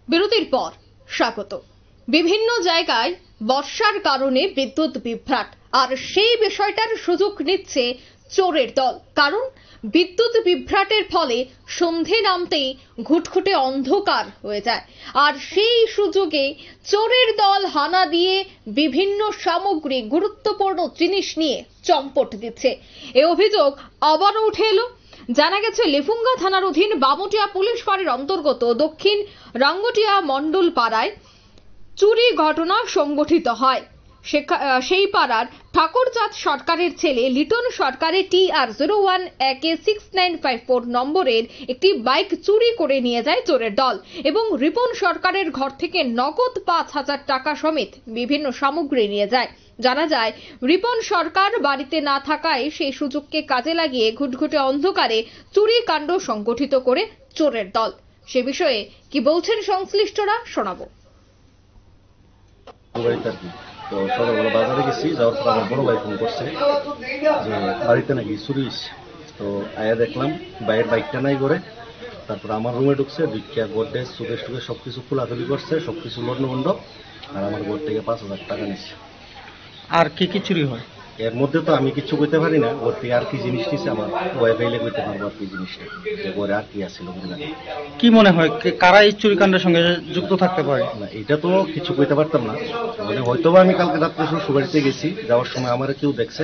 বিরতির পর স্বাগত। বিভিন্ন জায়গায় বর্ষার কারণে বিদ্যুৎ বিভ্রাট, আর সেই বিষয়টার সুযোগ নিচ্ছে চোরের দল। কারণ বিদ্যুৎ বিভ্রাটের ফলে সন্ধে নামতেই ঘুটঘুটে অন্ধকার হয়ে যায়, আর সেই সুযোগে চোরের দল হানা দিয়ে বিভিন্ন সামগ্রী, গুরুত্বপূর্ণ জিনিস নিয়ে চম্পট দিচ্ছে। এই অভিযোগ আবারও উঠে এলো। জানা গেছে, লেফুঙ্গা থানার অধীন বামুটিয়া পুলিশ ফাঁড়ির অন্তর্গত দক্ষিণ রাঙ্গুটিয়া মন্ডল পাড়ায় চুরি ঘটনা সংঘটিত হয়। সেই পাড়ার ঠাকুরচাঁদ সরকারের ছেলে লিটন সরকারের TR01AK6954 নম্বরের একটি বাইক চুরি করে নিয়ে যায় চোরের দল, এবং রিপন সরকারের ঘর থেকে নগদ 5,000 টাকা সমেত বিভিন্ন সামগ্রী নিয়ে যায়। জানা যায়, রিপন সরকার বাড়িতে না থাকায় সেই সুযোগকে কাজে লাগিয়ে ঘুটঘুটে অন্ধকারে চুরি কাণ্ড সংগঠিত করে চোরের দল। সে বিষয়ে কি বলছেন সংশ্লিষ্টরা, শোনাবো। তো সকালবেলা বাজারে গেছি, যাওয়ার পর আমার বড় ভাই ফোন করছে যে বাড়িতে নাকি চুরি হয়েছে। তো আয়া দেখলাম ভাইয়ের বাইকটা নাই করে। তারপর আমার রুমে ঢুকছে, ভিক্ষা গোড্রেজ সুকেশ টুকেশ সবকিছু খোলাখুলি করছে, সবকিছু লন্ডভন্ড, আর আমার ঘর থেকে 5,000 টাকা নিচ্ছে। আর কি কি চুরি হয় এর মধ্যে তো আমি কিছু কইতে পারি না, ওর থেকে আর কি জিনিস নিচ্ছে আমার ওয়াই ফাইলে কইতে পারবো আর কি জিনিসটা, যে ঘরে আর কি আছিল। কি মনে হয় কারা এই চুরিকাণ্ডের সঙ্গে যুক্ত থাকতে পারে? না, এটা তো কিছু কইতে পারতাম না। মানে হয়তোবা আমি কালকে রাত্রে শ্বশুরবাড়িতে গেছি, যাওয়ার সময় আমার কেউ দেখছে,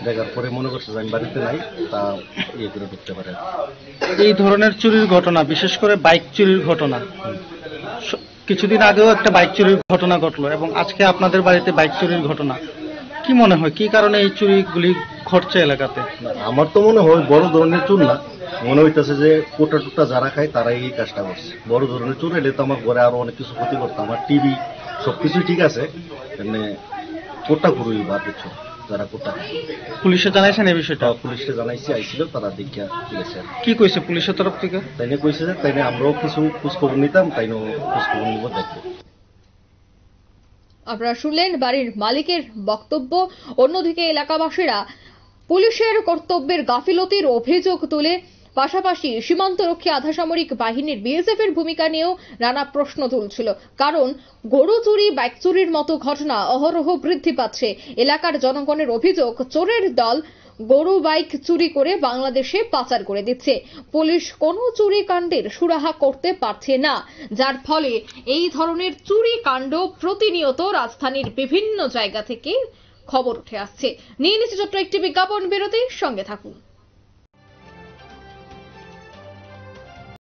দেখার পরে মনে করছে যে আমি বাড়িতে নাই, তা ইয়ে করে ঢুকতে পারে। এই ধরনের চুরির ঘটনা, বিশেষ করে বাইক চুরির ঘটনা, কিছুদিন আগেও একটা বাইক চুরির ঘটনা ঘটলো, এবং আজকে আপনাদের বাড়িতে বাইক চুরির ঘটনা। কি মনে হয় কি কারণে এই চুরিগুলি ঘটছে এলাকাতে? আমার তো মনে হয় বড় ধরনের চুর না, মনে হইতেছে যে কোটা টুটা যারা খায় তারাই এই কাজটা করছে। বড় ধরনের চুর এলে তো আমার ঘরে আরো অনেক কিছু ক্ষতি করতো, আমার টিভি সবকিছুই ঠিক আছে, মানে কোটা ঘুরুই বা কিছু যারা কোটা। পুলিশে জানাইছেন এই বিষয়টা? পুলিশে জানাইছি, আইছিল, তারা দেখিয়া গেছে। কি কইছে পুলিশের তরফ থেকে? তাইনে কইছে যে তাইনে আমরাও কিছু খোঁজখবর নিতাম, তাইনও খোঁজখবর নিব, দেখবো। আপনারা শুনলেন বাড়ির মালিকের বক্তব্য। অন্যদিকে এলাকাবাসীরা পুলিশের কর্তব্যের গাফিলতির অভিযোগ তুলে পাশাপাশি সীমান্তরক্ষী আধাসামরিক বাহিনীর BSF এর ভূমিকা নিয়েও নানা প্রশ্ন তুলছিল। কারণ গরু চুরি, বাইক চুরির মতো ঘটনা অহরহ বৃদ্ধি পাচ্ছে। এলাকার জনগণের অভিযোগ, চোরের দল গরু বাইক চুরি করে বাংলাদেশে পাচার করে দিচ্ছে। পুলিশ কোনো চুরি কাণ্ডের সুরাহা করতে পারছে না, যার ফলে এই ধরনের চুরি কাণ্ড প্রতিনিয়ত রাজধানীর বিভিন্ন জায়গা থেকে খবর উঠে আসছে। নিয়ে নিচ্ছে ছোট্ট একটি বিজ্ঞাপন বিরতি, সঙ্গে থাকুন।